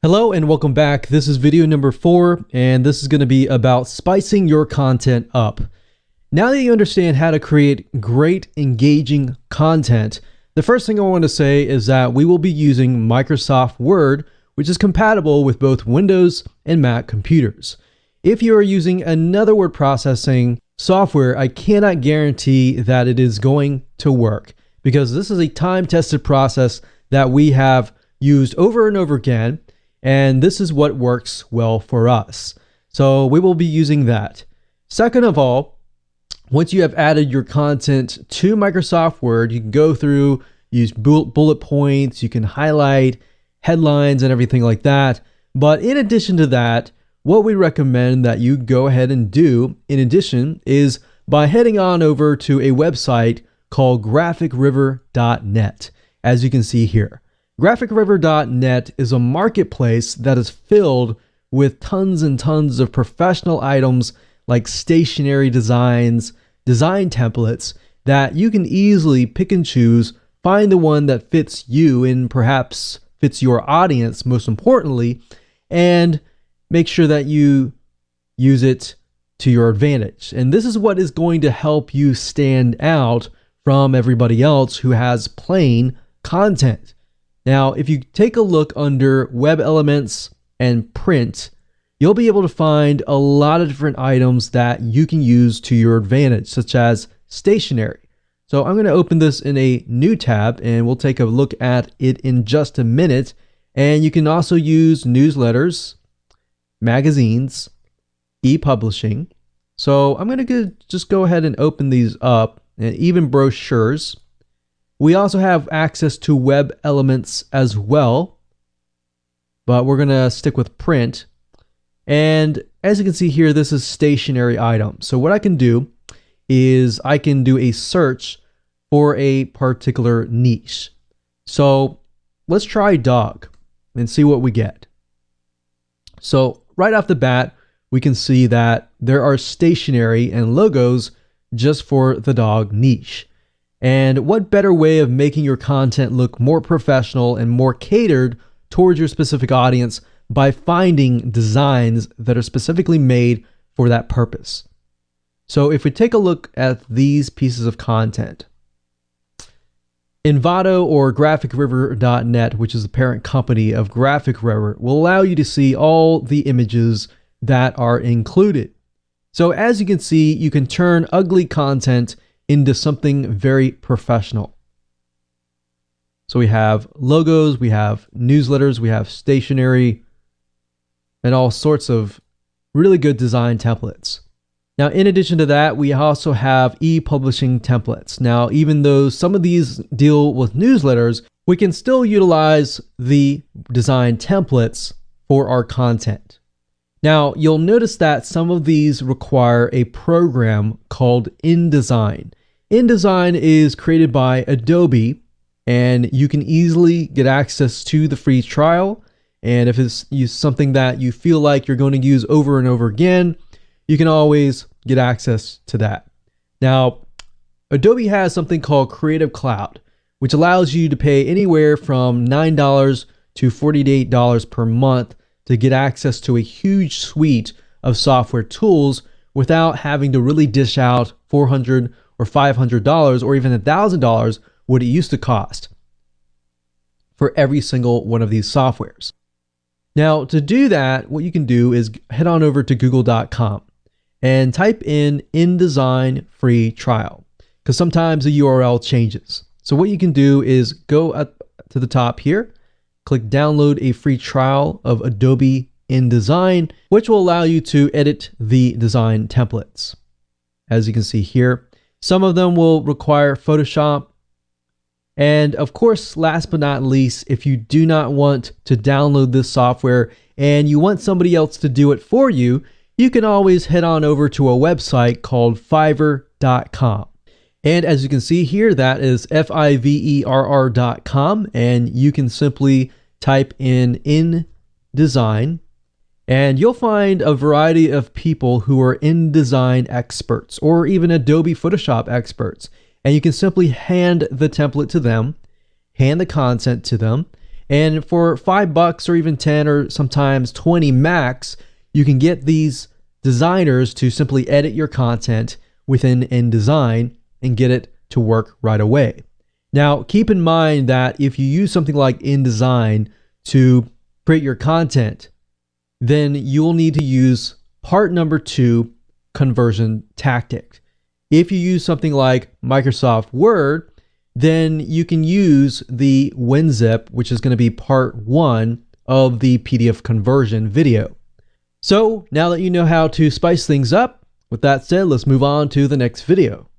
Hello and welcome back. This is video number 4, and this is going to be about spicing your content up. Now that you understand how to create great, engaging content, the first thing I want to say is that we will be using Microsoft Word, which is compatible with both Windows and Mac computers. If you are using another word processing software, I cannot guarantee that it is going to work, because this is a time-tested process that we have used over and over again. And this is what works well for us. So we will be using that. Second of all, once you have added your content to Microsoft Word, you can go through, use bullet points, you can highlight headlines and everything like that. But in addition to that, what we recommend that you go ahead and do in addition is by heading on over to a website called graphicriver.net, as you can see here. Graphicriver.net is a marketplace that is filled with tons and tons of professional items like stationery designs, design templates that you can easily pick and choose, find the one that fits you and perhaps fits your audience most importantly, and make sure that you use it to your advantage. And this is what is going to help you stand out from everybody else who has plain content. Now, if you take a look under web elements and print, you'll be able to find a lot of different items that you can use to your advantage, such as stationery. So I'm going to open this in a new tab and we'll take a look at it in just a minute. And you can also use newsletters, magazines, e-publishing. So I'm going to just go ahead and open these up, and even brochures. We also have access to web elements as well, but we're going to stick with print. And as you can see here, this is stationery items. So what I can do is I can do a search for a particular niche. So let's try dog and see what we get. So right off the bat, we can see that there are stationery and logos just for the dog niche. And what better way of making your content look more professional and more catered towards your specific audience by finding designs that are specifically made for that purpose. So if we take a look at these pieces of content, Envato or graphicriver.net, which is the parent company of Graphicriver, will allow you to see all the images that are included. So as you can see, you can turn ugly content into something very professional. So we have logos, we have newsletters, we have stationery, and all sorts of really good design templates. Now, in addition to that, we also have e-publishing templates. Now, even though some of these deal with newsletters, we can still utilize the design templates for our content. Now, you'll notice that some of these require a program called InDesign. InDesign is created by Adobe, and you can easily get access to the free trial. And if it's something that you feel like you're going to use over and over again, you can always get access to that. Now, Adobe has something called Creative Cloud, which allows you to pay anywhere from $9 to $48 per month to get access to a huge suite of software tools without having to really dish out $400 or $500 or even $1,000 what it used to cost for every single one of these softwares. Now, to do that, what you can do is head on over to google.com and type in InDesign free trial, because sometimes the URL changes. So what you can do is go up to the top here, click download a free trial of Adobe InDesign, which will allow you to edit the design templates. As you can see here, some of them will require Photoshop. And of course, last but not least, if you do not want to download this software and you want somebody else to do it for you, you can always head on over to a website called Fiverr.com. And as you can see here, that is Fiverr.com, and you can simply type in InDesign, and you'll find a variety of people who are InDesign experts or even Adobe Photoshop experts. And you can simply hand the template to them, hand the content to them, And for $5 or even 10 or sometimes 20 max, you can get these designers to simply edit your content within InDesign and get it to work right away. Now, keep in mind that if you use something like InDesign to create your content, then you'll need to use part number 2, conversion tactic. If you use something like Microsoft Word, then you can use the WinZip, which is going to be part 1 of the PDF conversion video. So now that you know how to spice things up, with that said, let's move on to the next video.